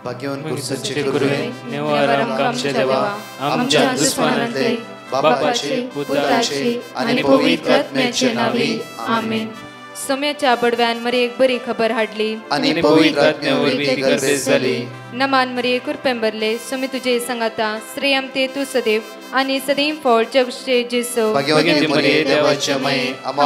भाग्यवान कुर्सचे गुरुवे निवार आमच्या देवा आमच्या दुश्मनांतले बापाचे पुत्राचे आणि पवित्र आत्म्याचे नावे आमेन. सोम्याच्या बडव्यान मरी एक बरी खबर हाडली आणि पवित्र आत्म्यावर ती गर्भेस झाली. नमान मरी कुरपेंबरले सोमी तुझे संगाता श्रेयम ते तू सदैव आणि सदैव फळ जगचे जेसो. भाग्यवती मरिये देवाच्या माये आम्हा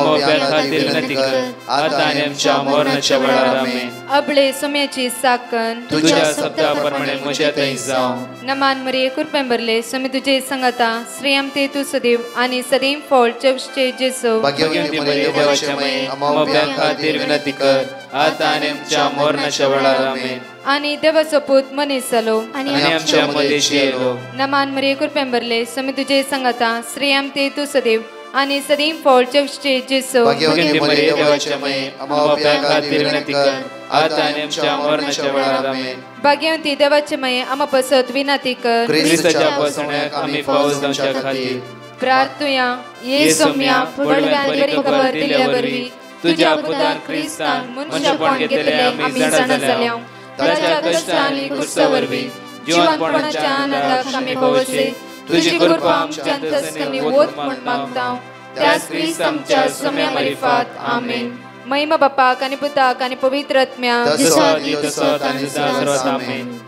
खातीर विनंती कर आता आणि आमच्या मरणाच्या वेळार आमेन. अबळे सोम्याची साकन तुझ्या शब्दाप्रमाणे म्हज्या थंय जावं. नमान मरी कुरपेंबरले सोमी तुझे संगाता श्रेयम ते तू सदैव आणि सदैव फळ जगचे जेसो. भाग्यवती मरिये देवाच्या माये आम्हा खातीर विनंती कर आता आणि आमच्या मरणाच्या वेळार आमेन. आणि देवाचो पूत मनीस जालो आणि आमच्या मदेशी येलो. नमान मरी कुरपेंबरले सोमी तुझे संगाता श्रेयम ते तू सदैव आणि सदैव फळ जगचे जेसो. भाग्यवती मरिये देवाच्या माये आम्हा खातीर विनंती कर आता आणि आमच्या मरणाच्या वेळार आमेन. भाग्यवती देवाचे माये आम्हा पसत विनंती कर ख्रिस्ताच्या पसण्याक आम्ही पावस जावच्या खातीर प्रार्थुया. ये सोम्या बडव्यान बरी खबर दिल्या वरवी तुझ्या पुतान ख्रिस्तान मनुष्यपण घेतले आम्ही जाणा जाल्या. ताच्या कष्टांनी कुर्सावरवी जीवनपणाच्या आनंदाक आम्ही पावसे. तुझी कृपा आमच्या अंतस्करणी वोत म्हण मागता त्याच ख्रिस्त आमच्या सोम्या मरिफात आमेन. महिमा बापाक आणि पुताक आणि पवित्र आत्म्याक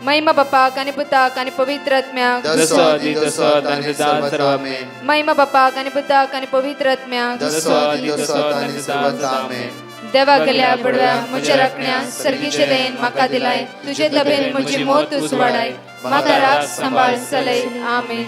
महिमा बापाक आणि पुताक आणि पवित्र आत्म्याक महिमा बापाक आणि पुताक आणि पवित्र आत्म्याक देवा गेल्या बडव्या म्हज्या राखण्या सर्गीचे देन म्हाका दिलाय. तुझे तबेन म्हजी मोत तूं वाडाय म्हाका राख सांबाळ चलय आमेन.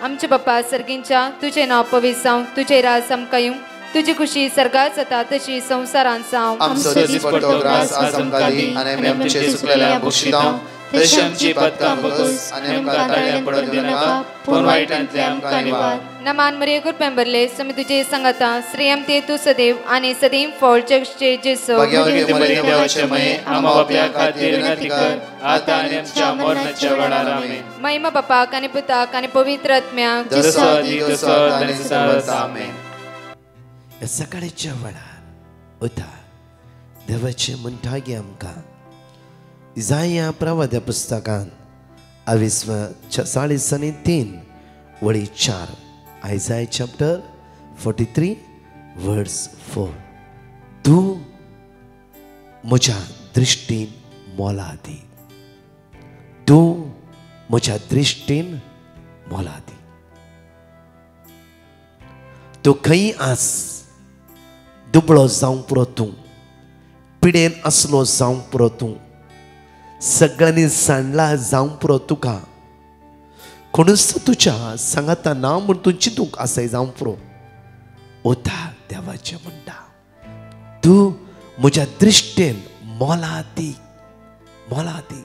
आमचे बाप्पा सर्गींच्या तुझे नाव पवित्र जावं तुझे राज आमकां येवं तुझी खुशी सर्गात जाता तशी संसारांत जावं. आमचो दिसपट्टो ग्रास आज आमकां दी आनी आमी आमचे सुकलेल्या बक्षितां तशी आमची पातकां बगस आनी आमकां ताळ्यां पडूंक दिनाका पूण वायटांतले आमकां निवार. नमान मरिये कुरपेंबरले सोमी तुझे संगाता श्रेयम ते तू सदैव आणि सदैव फळ जगचे जेसो. भाग्यवती मरिये देवाचे माये आम्हा बापया खातीर विनंती कर आता आनी आमच्या मरणाच्या वेळार आमेन. महिमा बापाक आणि पुताक आणि पवित्र आत्म्याक आमेन. सकाळच्या वेळार उठा देवाचे म्हणटा गे आमकां इसाया प्रवाद्या पुस्तकान 23 वळी 4 आयसाया चॅप्टर 43 वर्स 4. तूं म्हज्या दृश्टीन मोलादी. तूं म्हज्या दृश्टीन मोलादी. तूं खंय आस दुबळो जावं पुरो तूं पिडेन असलो जावं पुरो तूं सगळ्यांनी सांडला जावं पुरो तुका कोणूच तुझ्या सांगाता ना म्हूण तूं चिंतूंक आसय जावं पुरो उद्धार देवाचें म्हणटा तूं म्हज्या दृश्टेन मोलादी मोलादी.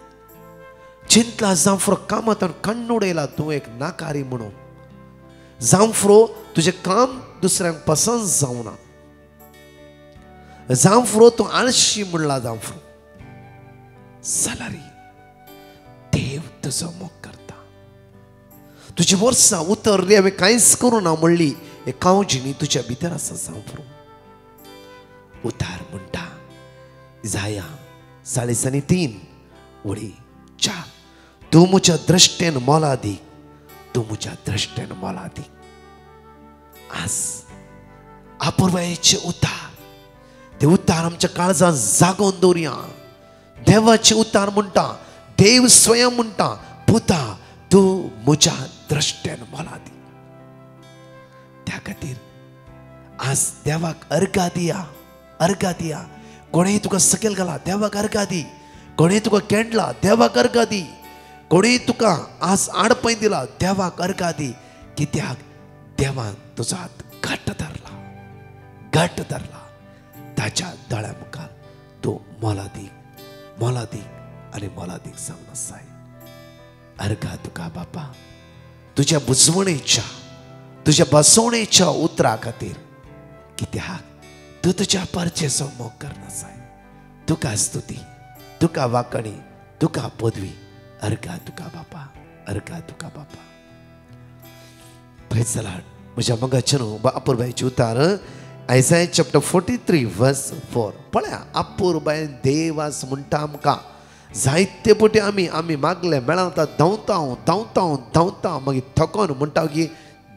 चिंतला जावं पुरो कामांत कण्ण उडयला तूं एक नाकारी म्हणून जावं पुरो तुजें काम दुसऱ्यांक पसंद जावना जावं पुरो तूं आळशी म्हणला जावं पुरो जाल्यार देव तुजो मोग करता. तुजी वर्सां उतर रे हांवें कांयच करूं ना म्हणली हे कावजिणी तुज्या भितर आसा जावं पुरो उद्धार म्हणटा इसाया 43 वळी 4. तूं म्हज्या दृश्टेन मोलादी. तूं म्हज्या दृश्टेन मोलादी. आज अपुर्वायेचें उद्धार ते उद्धार आमच्या काळजांत जागोवन दवरया. देवाचे उद्धार म्हणटा देव स्वयं म्हणटा पुता तूं म्हज्या दृश्टेन मोलादी. त्या खातीर आज देवाक अर्घा दिया अर्घा दिया. कोणेय तुका सकयल घाला देवाक अर्घा दी. कोणेय तुका केंडला देवाक अर्घा दी. कोणेय तुका आज आडपय दिला देवाक अर्घा दी. कित्याक देवान तुजो हात घट्ट धरला ताच्या दोळ्या मुखार तूं मोलादीक मोलादीक आनी मोलादीक जावन आसाय. अर्घा तुका बापा तुज्या बुजवणेच्या तुज्या बसवणेच्या उतरा खातीर कित्याक तूं तुज्या परचेचो मोग करनासाय. तुका स्तुती तुका वाकणी तुका पदवी. अर्घा तुका बापा अर्घा तुका बापा. Praise the lord. म्हज्या मोगाचें न्हू अपुर्बायेचें उतार आयसाया चॅप्टर 43 वर्स 4. पळया अपुर्बायेन देव आज म्हणटा आमकां जायते पटी आमी मागले मेळावता धांवता मागीर थकोन म्हणटा की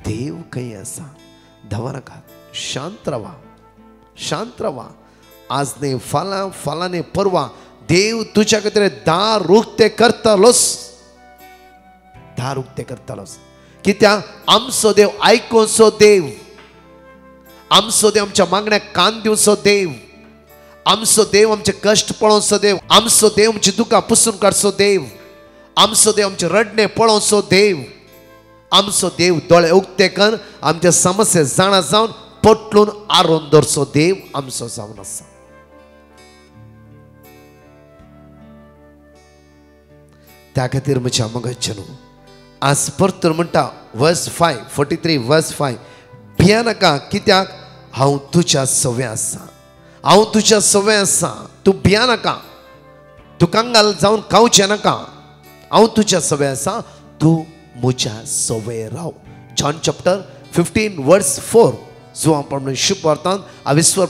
देव खंय आसा. धांवनाका, शांत रावा. आज न्ही फाल्यां न्ही परवा देव तुज्या खातीर दार उक्ते करतलोच. कित्याक आमचो देव आयकोचो देव, आमचो देव आमच्या मागण्याक कान दिवचो देव, आमचो देव आमचे कश्ट पळोवचो देव, आमचो देव आमची दुकां पुसून काडचो देव, आमचो देव आमचे रडणे पळोवचो देव, आमचो देव दोळे उक्ते कर आमचे समस्या जाणा जावन पटलून आरोन दवरचो देव आमचो जावन आसा. त्या खातीर म्हज्या मोगाचेनो आज परतून म्हणटा वर्स 5 43 वर्स 5 भिया नाका कित्याक हांव तुज्या सवे आसा. तूं भिया नाका, तूं कांगाल जावन खावचें नाका. हांव तुज्या सवे आसा, तूं म्हज्या सवे राव. जॉन चॅप्टर 15 वर्स 4 जो आपण शुभ वर्तांत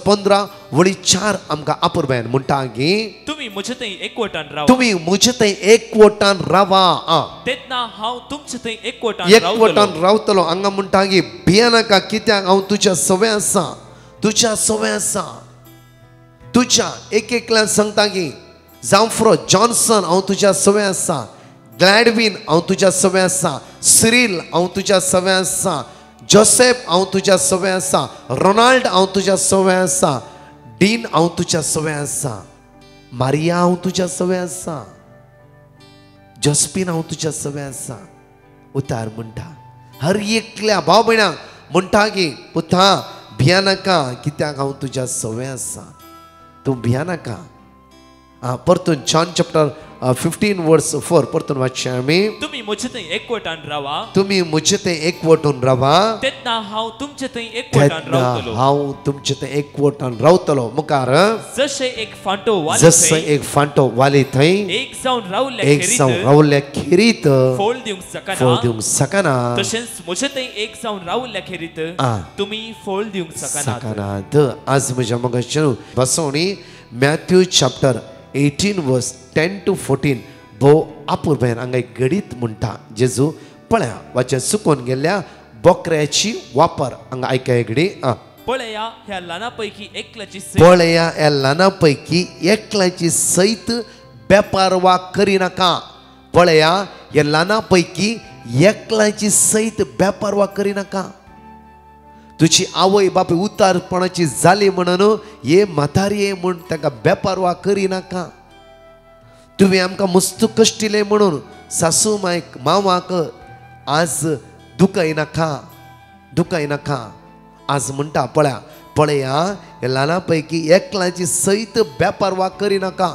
15 वळी 4 आमकां आपुरब्यान म्हणटा की तुम्ही म्हजे थंय एकवटान रावा. तेन्ना हांव तुमचे थंय एकवटान रावतलो. हांगा म्हणटा की भिया नाका कित्याक हांव तुज्या सवे आसा. तुज्या एकल्यान सांगता की जांफ्रो जॉन्सन हांव तुज्या सवे आसा, ग्लॅडविन हांव तुज्या सवे आसा, सिरील हांव तुज्या सवे आसा, जोसेफ हांव तुज्या सवे आसा, रोनाल्ड हांव तुज्या सवे आसा, डीन हांव तुज्या सवे आसा, मारिया हांव तुज्या सवे आसा, जोस्पीन हांव तुज्या सवे आसा. उतार म्हणटा हर एकल्या भाव भयणांक म्हणटा की पुता भिया नाका कित्याक हांव तुज्या सवे आसा. तूं भिया नाका. परतून जॉन चॅप्टर 15 वर्स 4 परतून वाचचें आमी. तुम्ही म्हजे थंय एकवटून रावा. तेन्ना हांव तुमचे थंय एकवटान रावतलो. मुखार जशे एक फांटो वाली थंय एक जावन रावल्या खेरीत फोल दिवंक सकना तशेंच म्हजे थंय एक जावन रावल्या खेरीत तुमी फोल दिवंक सकनात. आज म्हज्या मोगाचेनो बसोवणी मॅथ्यू चॅप्टर 18 वर्स 10 to 14 भोव आपुरबेन हांगा एक गडीत म्हणटा जेजू पळया वाचे सुकोन गेल्ल्या बोकऱ्याची वापर हांगा आयका एकडी. पळया ह्या ल्हानापैकी एकल्याची सैत बेपारवा करिनाका. पळया ह्या ल्हानापैकी एकल्याची सैत बेपारवा करिनाका. तुझी आवय बापूय उतारपणाची जाली म्हणून ये म्हातारी म्हूण ताका बेपारवा करिनाका. तुवें आमकां मस्त कश्टिले म्हणून सासू मावाक आज दुखयनाका. आज म्हणटा पळया हे ल्हानापैकी एकल्याची सैत बेपारवा करिनाका.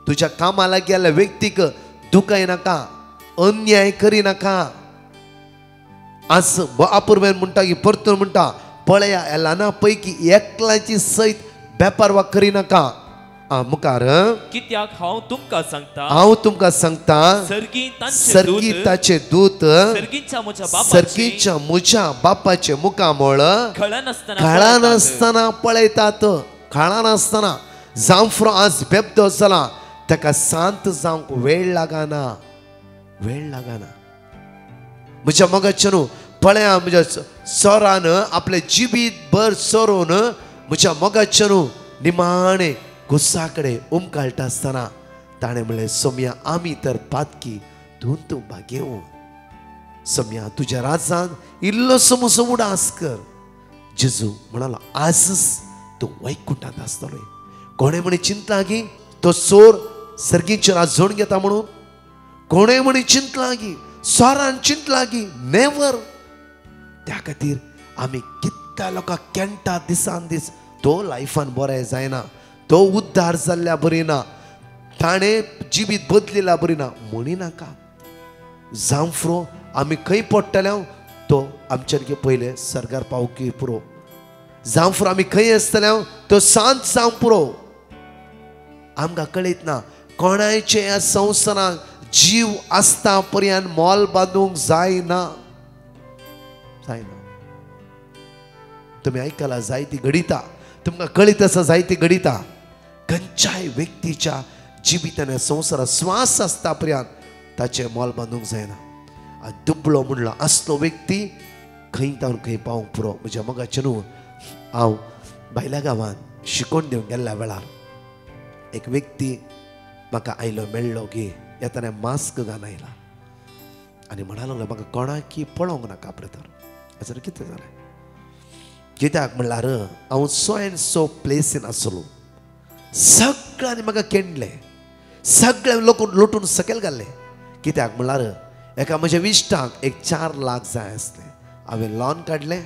तुज्या कामाला गेल्या व्यक्तीक दुखयनाका, अन्याय करिनाका. आज अपूर्वेन म्हणटा की परतून म्हणटा पळया ह्या ल्हानापैकी एकल्याची सैत बेपारवा करिनाका. मुखार कित्याक हांव तुमकां सांगता सर्गीताचे दूत सर्गीच्या म्हज्या बापाचे मुखामळ खाळा नासतना पळयतात. खाळा नासतना जांफ्रो आज बेबदो जाला ताका शांत जावंक वेळ लागना. म्हज्या मोगाचेनो पळया म्हज्या सोरान आपले जिबीत भर सोरोन म्हज्या मोगाचेनो निमाणे घुस्साकडे उमकाळटा आसतना ताणें म्हणलें सोम्या आमी तर पातकी तूं भाग्येव. सोम्या तुज्या राजान इल्लोसो म्हजो उडास कर. जेजू म्हणालो आजच तूं वैकुंठांत आसतलो. कोणें म्हणी चिंतला की तो चोर सर्गीचे राज जोड घेता म्हणून. कोणें म्हणी चिंतला की सोरान चिंतला की नेवर. त्या खातीर आमी कितल्या लोकांक केंटा दिसान दीस तो लायफान बरें जायना, तो उद्धार जाल्ल्या बरी ना, ताणें जिबीत बदलिल्या बरी ना म्हणिनाका. जांफ्रो आमी खंय पडटले तो आमचे पयले सरकार पावकी पुरो. जांफ्रो आमी खंय आसतले तो सांत जावंक पुरो. आमकां कळीत ना कोणाचे ह्या संवसारांत जीव आसता पर्यंत मोल बांदूंक जायना. तुम्ही आयकला जायती घडिता तुमकां कळीत आसा जायती घडिता खंयच्याय व्यक्तीच्या जिबितान संवसार श्वास आसता पर्यंत ताचे मोल बांदूंक जायना दुबळो म्हणलो असलो व्यक्ती खंय तावन खंय पावूंक पुरो म्हज्या मोगाचे न्हू हांव भायल्या गांवांत शिकोवन दिवंक गेल्ल्या वेळार एक व्यक्ती म्हाका आयलो मेळ्ळो की येताना मास्क घालून आयला आनी म्हणूंक लागलो म्हाका कोणाकी पळोवंक नाका ब्रदर हाजर कितें जालें कित्याक म्हणल्यार हांव सो एंड सो प्लेसीन आसलो सगळ्यांनी म्हाका केंडले सगळे लोक लोटून सकयल घाल्ले कित्याक म्हणल्यार एका म्हज्या विश्टाक एक 4 लाख जाय आसले हांवें लॉन काडलें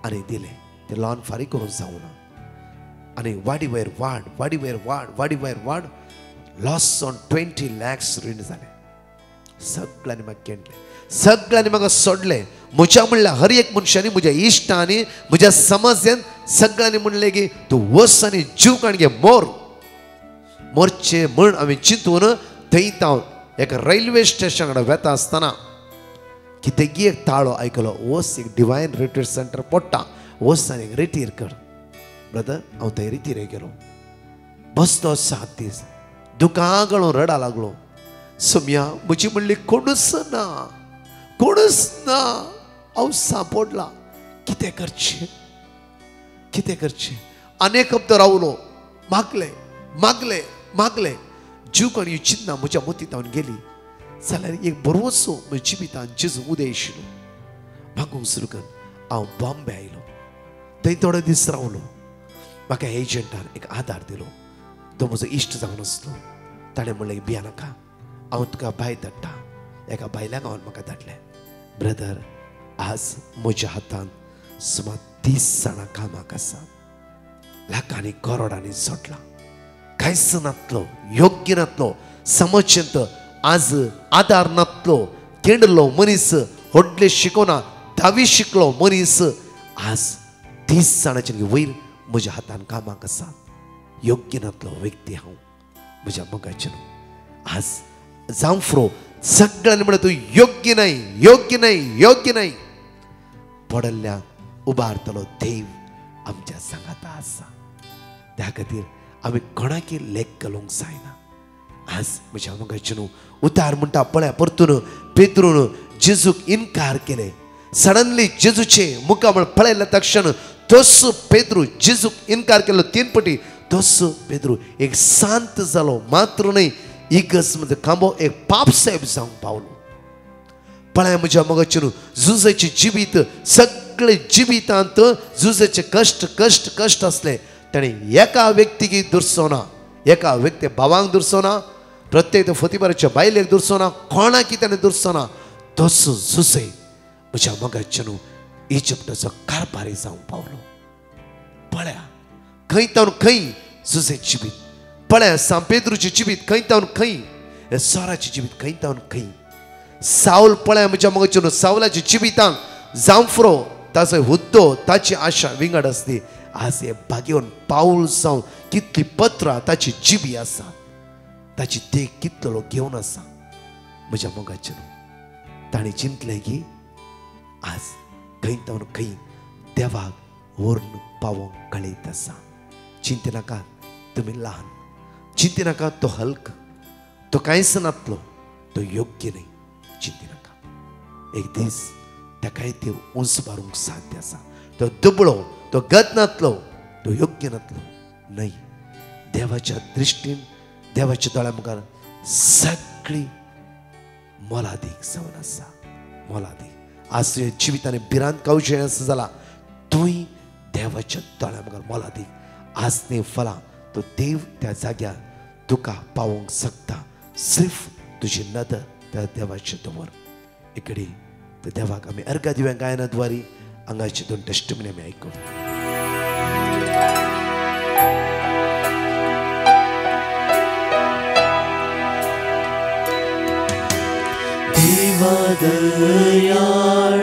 आनी दिलें तें लॉन फारीक करूंक जावना आनी वाडी वयर वाड लॉस ऑन 20 lakhs रीण जालें सगळ्यांनी म्हाका केंडले सगळ्यांनी म्हाका सोडले म्हज्या म्हणल्यार हर एक मनशांनी म्हज्या इश्टांनी म्हज्या समस्येन सगळ्यांनी म्हणलें की तूं वच आनी जीव काण घे मोरचे म्हण हांवें चिंतून थंय हांव एका रेल्वे स्टेशन कडेन वेता आसतना कितेंगी एक ताळो आयकलो वच एक डिवायन रिट्रीट सेंटर पडटा वच आनी एक रिटीर कर ब्रदर हांव थंय रिटीर गेलो बसलो 7 दीस दुकां गळून रडा लागलो सोम्या म्हजी म्हणली कोणूच ना हांव सांपडला कितें करचें अनेक हप्तो रावलो मागले जीव कोणी चिंतना म्हज्या मतींत हांवें गेली जाल्यार एक बरोसो म्हज्या जिवितांत जेजू उदय आशिल्लो मागूंक सुरू कर हांव बॉम्बे आयलो थंय थोडे दीस रावलो म्हाका एजंटान एक आधार दिलो तो म्हजो इश्ट जावन आसलो ताणें म्हणलें भिया नाका हांव तुका भायर धाडटा एका बायल्या गांवांत म्हाका धाडलें ब्रदर आज म्हज्या हातांत सुमार 30 जाणां कामाक आसा लाखांनी करोडांनी सोडला कांयच नातलो योग्य नातलो समजचेंत आज आधार नातलो केंडलो मनीस व्हडले शिकोना 10वी शिकलो मनीस आज 30 जाणांचे वयर म्हज्या हातान कामाक आसा योग्य नातलो व्यक्ती हांव म्हज्या मोगाचें आज जावं फ्रो सगळ्यांनी म्हणत तूं योग्य नाही पडल्ल्या उबारतलो देव आमच्या सांगाता आसा त्या खातीर आमी कोणाकी लेख घालूंक जायना आज म्हज्या मोगाचें उतार म्हणटा पळय परतून पेद्रून जेजूक इन्कार केले सडनली जेजूचे मुखामळ पळयल्या तक्षण तोच पेद्रू जेजूक इन्कार केलो 3 पटी तोच पेद्रू एक शांत जालो मात्र न्हय इगस मध्ये खांबो एक पाप साहेब जावंक पावलो पळय म्हज्या मोगाचें झुजाचें जिवीत सगळे जिवितांत झुजाचे कष्ट असले ताणें एका व्यक्तीक दुरसोना एका व्यक्ती भावांक दुरसोना प्रत्येक फतीबाराच्या बायलेक दुरसोना कोणाकी ताणें दुरसोना तोच झुजय म्हज्या मोगाचें इजिप्टाचो कारभारी जावंक पावलो पळया खंय तावन खंय झुजे जिवीत पळया सांपेद्रूचें जिवीत खंय तावन खंय सोराचें जिवीत खंय तावन खंय साऊल पळया म्हज्या मोगाचें सावलाच्या जिवितांत जांफ्रो ताचो हुद्दो ताची आशा विंगड आसली आज हे भाग्यवन पाऊल जावन कितली पत्रां ताची जिबी आसा ताची देख कितलो लोक घेवन आसा म्हज्या मोगाचें ताणें चिंतलें की आज खंय तावन खंय देवाक व्हरून पावोवंक कळयत आसा चिंते नाका तुमी ल्हान चिंते नाका तो हल्क तो कांयच नातलो तो योग्य न्हय चिंते नाका एक दीस ताकाय देव उंच मारूंक साध्य आसा तो दुबळो तो गत नातलो तो योग्य नातलो न्हय देवाच्या दृश्टीन देवाच्या दोळ्या मुखार सगळी मोलादीक जावन आसा मोलादीक आज तुज्या जिवितांनी भिरांत कावचें आसा जाल्यार तुंय देवाच्या दोळ्या मुखार मोलादीक आज ती फलां तो देव त्या जाग्यार तुका पावोवंक शकता सिर्फ तुजी नदर त्या देवाचे दवर इकडे त्या देवाक आमी अर्घ दिव्या गायनाद्वारे हांगाचे 2 टेस्टिमनी आमी आयकूं देवा दयाळ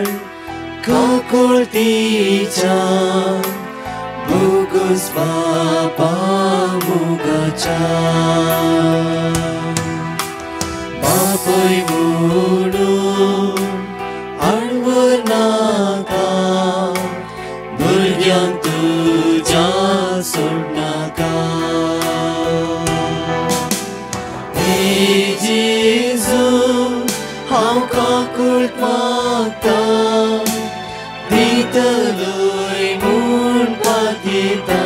काकुळतीच्या बोगस बाबा मोगाच्या बापय म्हणून आडवर नाका भुरग्यांक तुज्या सोड नाका बीतलोय म्हूण पातयता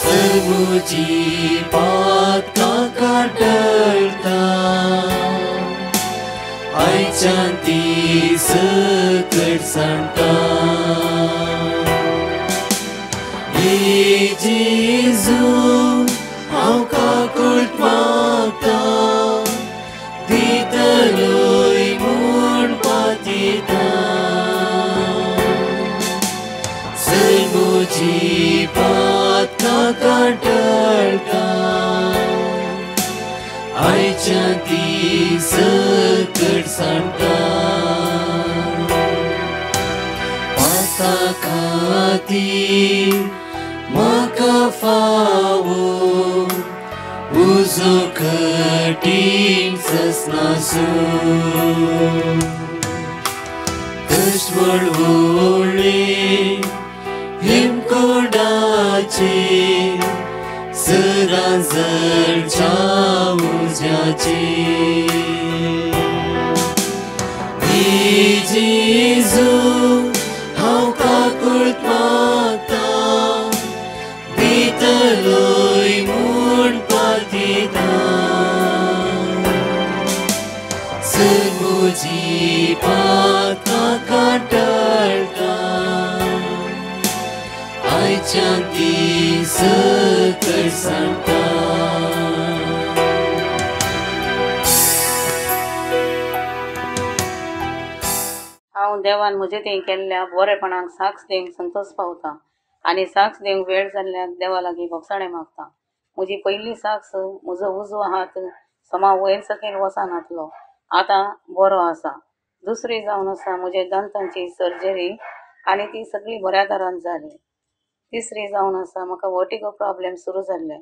सर्वोची पातकां काटळटा आयच्यान ती सकट सांडटा हे जेजू हांव काकूट मागता बीतलोय म्हूण पातयता सर्वोची पातकां काटळटा आयच्यान ती सकट सांडटा पाता खातीर म्हाका फावो उजो कठीण ससनासो कश्ट व्हडले हिमकोडाचे सरांजळच्या उज्याचे हे जेजू हांव काकूट मागता बीतलोय म्हूण पातयता सर्वोची पातकां काटळटा आयच्यान ती सकट सांडटा हांव देवान म्हजे थंय केल्ल्या बरेपणाक साक्ष दिवंक संतोश पावता आनी साक्ष दिवंक वेळ जाल्ल्याक देवा लागीं भोगसाणें मागता. म्हजी पयली साक्ष म्हजो उजवो हात समा वयर सकयल वचनातलो आतां बरो आसा. दुसरी जावन आसा म्हजे दंतांची सर्जरी आनी ती सगळी बऱ्या तरान जाली. तिसरी जावन आसा म्हाका वर्टिगो प्रॉब्लेम सुरू जाल्ले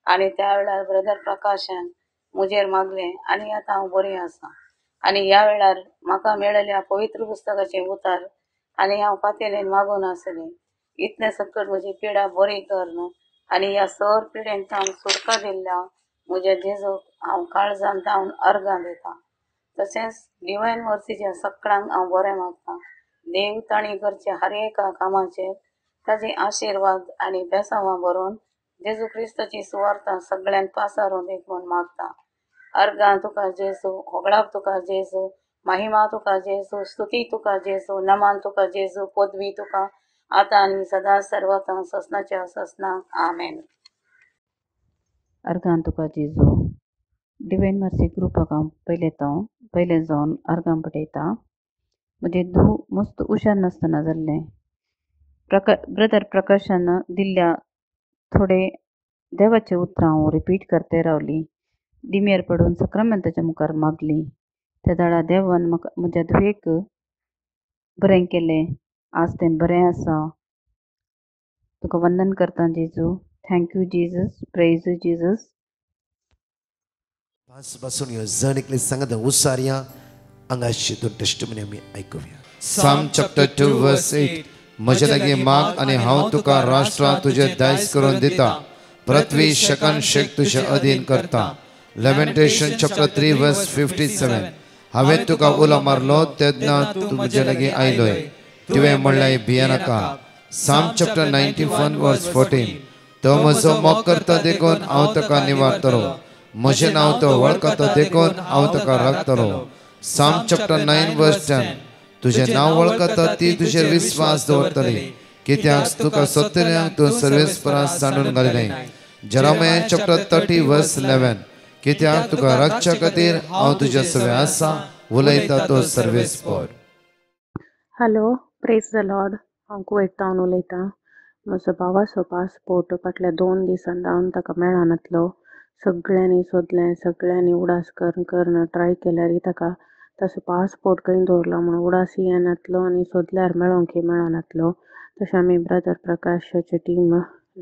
आनी त्या वेळार ब्रदर प्रकाशान म्हजेर मागलें आनी आतां हांव बरी आसा. आनी ह्या वेळार म्हाका मेळिल्ल्या पवित्र पुस्तकाचे उतार आनी हांव पातेलेन मागून आसलें इतलें सकट म्हजी पिडा बरी कर न्हू आनी ह्या सर पिडेंत हांव सुटका दिल्ल्या म्हज्या जेजूक हांव काळजान धांवन अर्गां दिता. तशेंच डिवायन मर्सीच्या सकाळांक हांव बरें मागता. देव ताणी करच्या हर एका कामाचेर ताजे आशिर्वाद आनी बेसांवां बरोवन जेजू क्रिस्ताची सुवार्ता सगळ्यांक पासारून दी म्हूण मागता. अर्गां तुका जेजू, होगळाक तुका जेजू, महिमा तुका जेजू, स्तुती तुका जेजू, नमान तुका जेजू, पदवी तुका आतां आनी सदां सर्वतां ससनाच्या ससनाक आमेन. अर्गां तुका जेजू. डिवायन मर्सी ग्रुपाक हांव पयलें जावन अर्गां पटयता. म्हजे धूव मस्त हुशार नासतना जाल्लें. ब्रदर प्रकाशान दिल्ल्या थोडे देवाचे उतरां हांव रिपीट करते रावली. दिमेर पडून सक्रामेंताच्या मुखार मागली. त्या दाडा देवान म्हाका म्हज्या धुवेक बरें केलें. आज तें बरें आसा. तुका वंदन करता जेजू. Thank you Jesus. Praise Jesus. बसून ह्यो जणिकली सांगत उसारया हांगाची दोन टेस्टिमनी आमी आयकुया. Psalm chapter 2 verse 8. म्हजे लागीं माग आनी हांव तुका राष्ट्रां तुजे दायज करून दिता. पृथ्वी शकन शेक तुजे अधीन करता. Lamentation chapter 3 verse 57. हांवें तुका उलो मारलो तेन्ना तूं म्हजे लागीं आयलोय. तुवें म्हणलें भिये नाका. Psalm chapter 91 verse 14. तो म्हजो मोग करता देखून हांव ताका निवारतलो. म्हजें नांव तो वळखता देखून हांव ताका राखतलो. Psalm chapter 9 verse 10. तुजें नांव वळखता ती तुजेर विस्वास दवरतली. कित्याक तुका सत्तऱ्यांक तूं सर्वेस परस सांडून घालिलें. Jeremiah chapter 30 verse 11. कित्याक तुका राखच्या खातीर हांव तुज्या सवे आसा. उलयता तो सर्वेस्पर. Hello, praise the lord. हांव कुवेतान उलयतां. म्हजो भावाचो पासपोर्ट फाटल्या 2 दिसान जावन ताका मेळनासलो. सगळ्यांनी सोदलें, सगळ्यांनी उडास करून ट्राय केल्यार ताका ताचो पासपोर्ट खंय दवरलो म्हणून उडासी येनासलो आनी सोदल्यार मेळोंक मेळनासलो. तशें आमी ब्रदर प्रकाशाची टीम,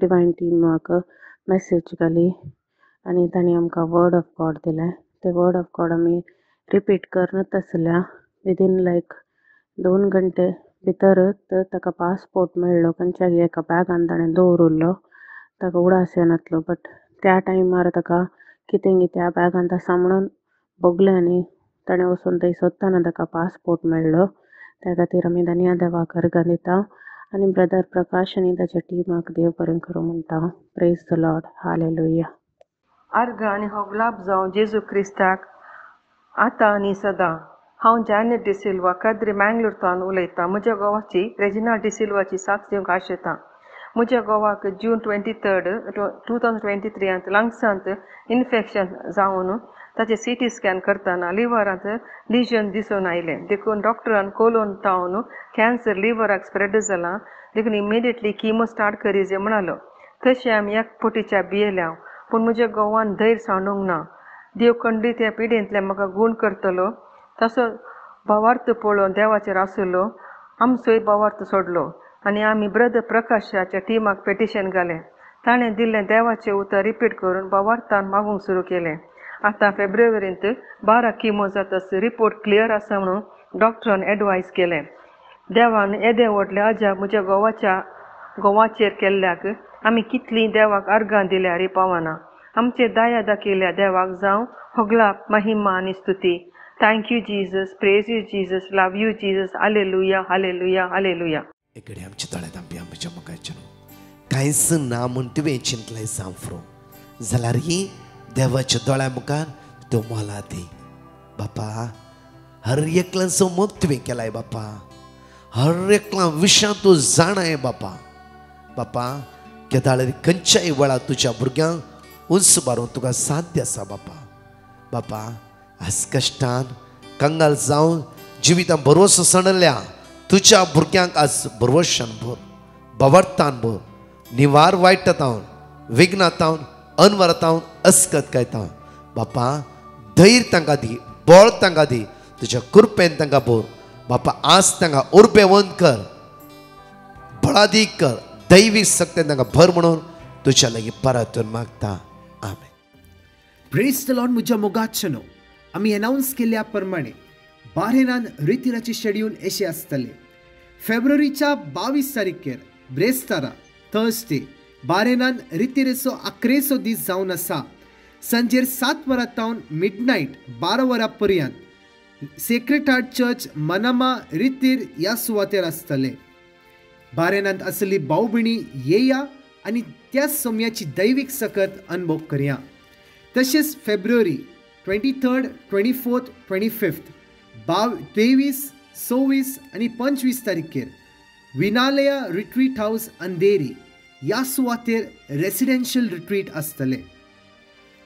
डिवायन टीमाक मॅसेज घाली आनी तांणी आमकां वर्ड ऑफ गॉड दिलें. ते वर्ड ऑफ गॉड आमी रिपीट करनच आसल्या. विदीन 2 घंटे भितरच ताका पासपोर्ट मेळ्ळो. खंयच्याय एका बॅगान ताणें दवरिल्लो. ताका उडास येनासलो. बट त्या टायमार ताका कितें त्या बॅगान ता सांबाळून बगलें आनी ताणें वचून थंय सोदताना ताका पासपोर्ट मेळ्ळो. त्या खातीर आमी धन्या देवाक अर्गां दिता आनी ब्रदर प्रकाश आनी ताच्या टिमाक देव बरें करूं म्हणटा. Praise the Lord. हालेलुया. अर्गां आनी होगलाप जावं जेजू क्रिस्ताक आतां आनी सदां. हांव जॅनेट डिसिल्वा कद्री मँगलोरतान उलयतां. म्हज्या घोवाची रेजिना डिसिल्वाची साक्ष दिवंक आशेतां. म्हज्या घोवाक जून 23, 2023 लंग्सांत इन्फेक्शन जावन ताचें CT स्कॅन करतना लिव्हरांत लिजन दिसून आयलें. देखून डॉक्टरान कोलोन तावन कॅन्सर लिव्हराक स्प्रेड जाला, देखून इमिडिएटली किमो स्टार्ट करीजे म्हणालो. तशें आमी एक पोटीच्या भियेल्या, पूण म्हज्या घोवान धैर्य सांडूंक ना. देव खंडीत ह्या पिडेंतल्यान म्हाका गूण करतलो तसो भावार्थ पळोवन देवाचेर आसलो. आमचोय भावार्थ सोडलो आनी आमी ब्रदर प्रकाशाच्या टिमाक पेटिशन घालें. ताणें दिल्लें देवाचें उतर रिपीट करून भावार्थान मागूंक सुरू केलें. आतां फेब्रुवारींत 12 किमो जातस रिपोर्ट क्लियर आसा म्हणून डॉक्टरान एडवायस केलें. देवान येदें व्हडलें अजाप म्हज्या घोवाचेर केल्ल्याक आमी कितलीं देवाक अर्गां दिल्यार पावना. आमचे दया दाखयल्या देवाक जावं होगलाप महिमा आनी स्तुती. Thank you Jesus, praise you Jesus, love you Jesus. Hallelujah, hallelujah, hallelujah. इकडे आमचे दोळ्यांत आमी आमच्या मुखाचे कांयच ना म्हूण तुवें चिंतलें सांफरो जाल्यार ही देवाच्या दोळ्या मुखार तो मोला दी. बापा हर एकल्याचो मोग तुवें केलाय बापा. हर एकल्या विशयां तूं जाणाय बापा. बापा केदाळी खंयच्याय वेळार तुज्या भुरग्यांक उंच मारूंक तुका साध्य आसा बापा. बापा आज कश्टान कंगाल जावन जिवितां भरवोसो सणल्या तुज्या भुरग्यांक आज भरवशान भर, भावार्थान भर, निवार वायटातावन विघ्नातावन अनवरतावन अस्कतकायतावन बापा धैर्य तांकां दी, बळ तांकां दी, तुज्या कृपेन तांकां भर बापा. आज तांकां उर्बेवंत कर, बळादीक कर, दैवीक शक्तीन तांकां भर म्हणून तुज्या लागीं परतून मागता. आमेन. Praise the lord. म्हज्या मोगाचनो आमी अनाउन्स केल्ल्या प्रमाणे बारेनान रितीराचे शेड्यूल अशें आसतले. फेब्रुवारीच्या 22 तारखेर ब्रेस्तारा थर्सडे बारेनान रितीरेचो 11 दीस जावन आसा. सांजेर 7 वरां तावन मिडनायट 12 वरां पर्यंत सेक्रेट हार्ट चर्च मनामा रितीर ह्या सुवातेर आसतले. बारेनांत आसली भाऊ भयणी येया आनी त्या सोम्याची दैवीक सकत अनुभव करया. तशेंच फेब्रुवारी 23, 24, 25, 23, 26 आनी 25 तारखेर विनालया रिट्रीट हाऊस अंधेरी ह्या सुवातेर रेसिडेन्शियल रिट्रीट आसतले.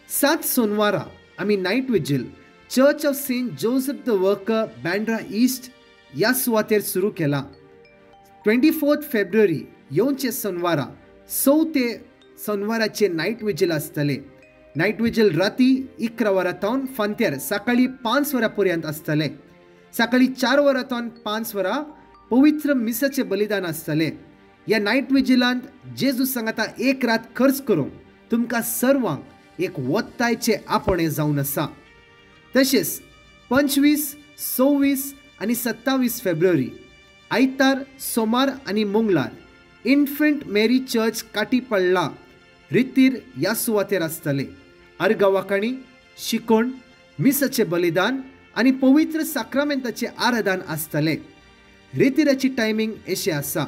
7 सोनवारा आमी night vigil Church of Saint Joseph the Worker Bandra East ह्या सुवातेर सुरू केला. 24 फेब्रुवारी येवचे सोनवारा 6 ते सोनवाराचे नायट विजील आसतले. नायट विजील राती 11 वरां तावन फांत्यार सकाळी 5 वरां पर्यंत आसतले. सकाळी 4 वरां तावन 5 वरां पवित्र मिसाचे बलिदान आसतले. ह्या नायट विजिलांत जेजू सांगता एक रात खर्च करूंक तुमकां सर्वांक एक वत्तायचे आपणे जावन आसा. तशेंच 25, 26 आनी 27 फेब्रुवारी आयतार, सोमार आनी मंगळार इन्फंट मेरी चर्च काटी पडला रितीर ह्या सुवातेर आसतले. अर्गवाकाणी, शिकोण, मिसाचे बलिदान आनी पवित्र साक्रामेंताचे आराधन आसतले. रितीराची टायमींग अशी आसा.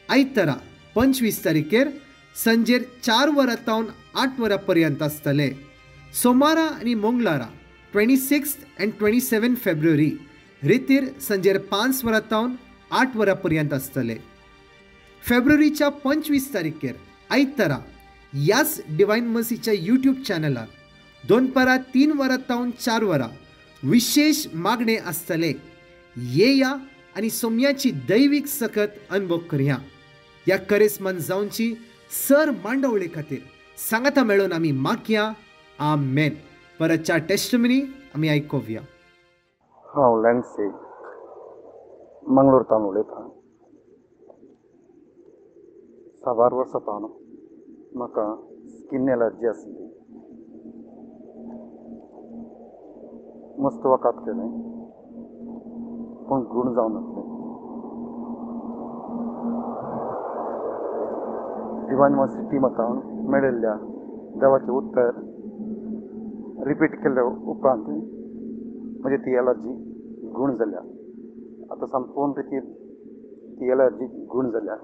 आयतारा 25 तारखेर सांजेर 4 वरां तावन 8 वरां पर्यंत आसतले. सोमारा आनी मंगळारा 26 आनी 27 फेब्रुवारी रितीर सांजेर 5 वरां तावन 8 वरां पर्यंत आसतले. फेब्रुवारीच्या 25 तारखेर आयतारा ह्याच डिवायन मसीच्या यूट्यूब चॅनलार 2 वरां तावन 4 वरां विशेष मागणे आसतले. येया आनी सोम्याची दैवीक सकत अनुभव करया. ह्या करेस्मान जावची सर मांडवळे खातीर सांगाता मेळून आमी मागया. आमेन. परतच्या टेस्टमनी आमी आयकोवया. हांव लॅन्सी मंगळूरतान उलयतां. 6 वर्सां जावन म्हाका स्किन एलर्जी आसली. मस्त वखद केलें पूण गूण जावन नासलें. डिवायन मसी टिमांत मेळिल्ल्या देवाचें उतर रिपीट केल्ल्या उपरांत म्हजी ती एलर्जी गूण जाल्या. आतां संपूर्ण रितीन ती एलर्जी गूण जाल्या.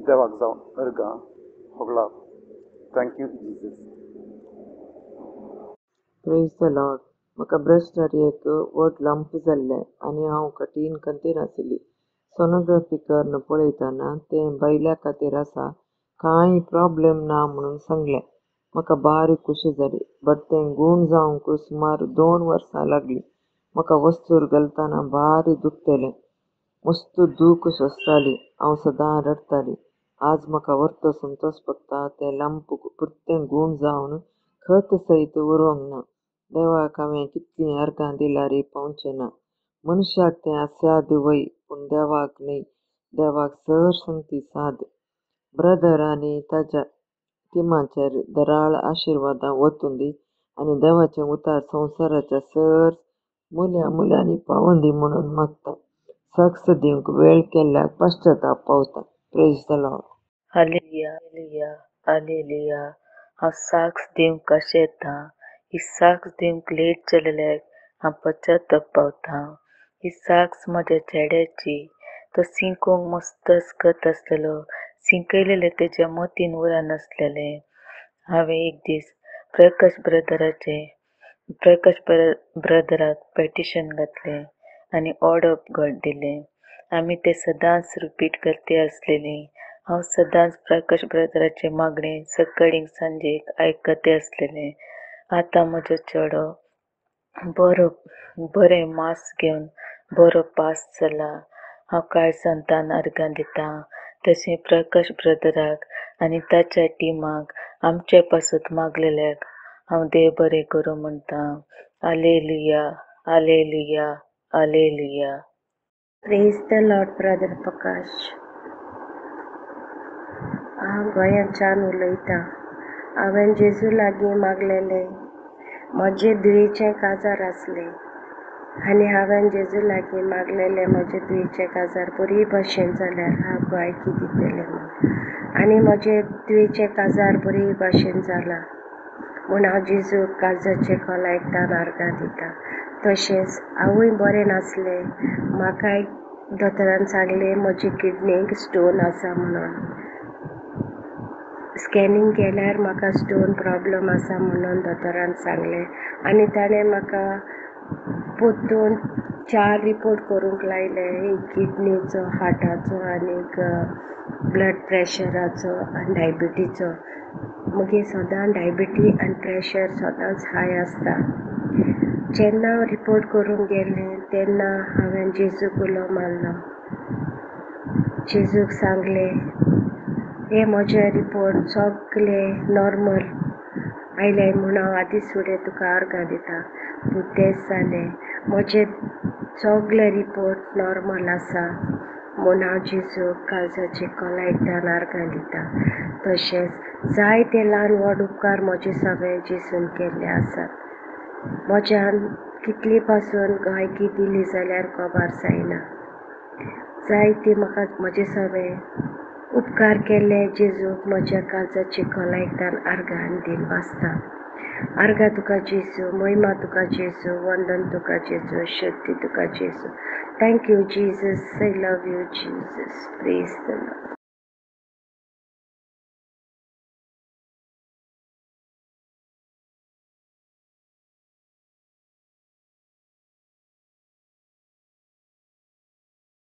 देवाक जावं अर्गां होगलाप. Thank you Jesus. Praise the lord. म्हाका ब्रेस्ट एरियेक व्हड लंप जाल्लें आनी हांव कठीण कंतीन आशिल्ली. सोनोग्राफी करून पळयतना तें बायल्या खातीर आसा, कांय प्रॉब्लेम ना म्हणून सांगलें. म्हाका बारीक खुशी जाली. बट तें गूण जावंक सुमार 2 वर्सां लागलीं. म्हाका वस्तूर घालतना भारी दुखतलें. मस्त दूख सोंसताली. हांव सदां रडटाली. आज म्हाका व्हरतो संतोश भक्ता तें लंप पुर्तें गूण जावन खत सयत उरोंक ना. देवाक हांवें कितलीं अर्गां दिल्यारय पावचें ना. मनशाक तें असाद वय, पूण देवाक न्हय. देवाक सर सांगती साद. ब्रदर आनी ताच्या टिमाचेर दराळ आशिर्वादां वतून दी आनी देवाचें उतार संवसाराच्या सर मुल्यांनी पावोवन दी म्हणून मागता. साक्ष दिवंक वेळ केल्ल्याक पश्चाताप पावता. Praise the Lord. Hallelujah, hallelujah, hallelujah. हांव साक्ष दिवंक कशें येता. ही साक्ष दिवंक लेट जालेल्याक हांव पश्चाताप पावता. ही साक्ष म्हज्या चेड्याची. तो शिंकूंक मस्तच कत आसलेलो. शिंकयलेलें तेज्या मतीन उरा नासलेलें. हांवें एक दीस प्रकाश ब्रदराक पेटिशन घातलें आनी ऑर्डर घट दिलें. आमी तें सदांच रिपीट करती आसलेलीं. हांव सदांच प्रकाश ब्रदराचें मागणें सकाळीं सांजेक आयकतें आसलेलें. आतां म्हजो चेडो बरें मार्क्स घेवन बरो पास जाला. हांव कांय सांतान अर्गां दितां. तशें प्रकाश ब्रदराक आनी ताच्या टिमाक आमचे पासून मागलेल्याक हांव देव बरें करूं म्हणटां. Hallelujah, hallelujah, hallelujah. Praise the lord brother Prakash. हांव गोंयांच्यान उलयतां. हांवें जेजू लागीं मागलेलें. म्हजें दुयेचें काजार आसलें आनी हांवें जेजू लागीं मागलेलें म्हजें दुयेचें काजार बरी भाशेन जाल्यार हांव गोंयकी दितलें म्हूण. आनी म्हजें दुयेचें काजार बरी भाशेन जालां म्हूण हांव जेजूक काळजाचे खोलायतान अर्गां दितां. तशेंच हांवूय बरें नासलें. म्हाकाय दोतोरान सांगलें म्हजे किडनीक स्टोन आसा म्हणून. स्कॅनिंग केल्यार म्हाका स्टोन प्रॉब्लम आसा म्हणून दोतोरान सांगलें. आनी ताणें म्हाका पोत्तून 4 रिपोर्ट करूंक लायले. एक किडनीचो, हार्टाचो आनीक ब्लड प्रेशराचो आनी डायबिटीचो. मुगे सदां डायबिटी आनी प्रेशर सदांच हाय आसता. जेन्ना हांव रिपोर्ट करूंक गेलें तेन्ना हांवें जेजूक उलो मारलो. जेजूक सांगलें हे म्हजे रिपोर्ट सगळे नॉर्मल आयले म्हूण हांव आदींच फुडें तुका अर्गां दितां. पूण तेंच जालें. म्हजे सगळे रिपोर्ट नॉर्मल आसा म्हूण हांव जेजूक काळजाचे खोलायतान अर्गां दितां. तशेंच जायते ल्हान व्हड उपकार म्हजे सगळे जेजून केल्ले आसात. म्हज्यान कितली पासून गायकी दिली जाल्यार खबर जायना. जायते म्हाका म्हजे सगळे उपकार केल्ले जेजूक म्हज्या काळजाचे खोलायतान अर्गां दीन वाचता. अर्गां तुका जेजू, महिमा तुका जेजू, वंदन तुका जेजू, शक्ती तुका जेजू. Thank you Jesus. I love you Jesus. Praise the Lord.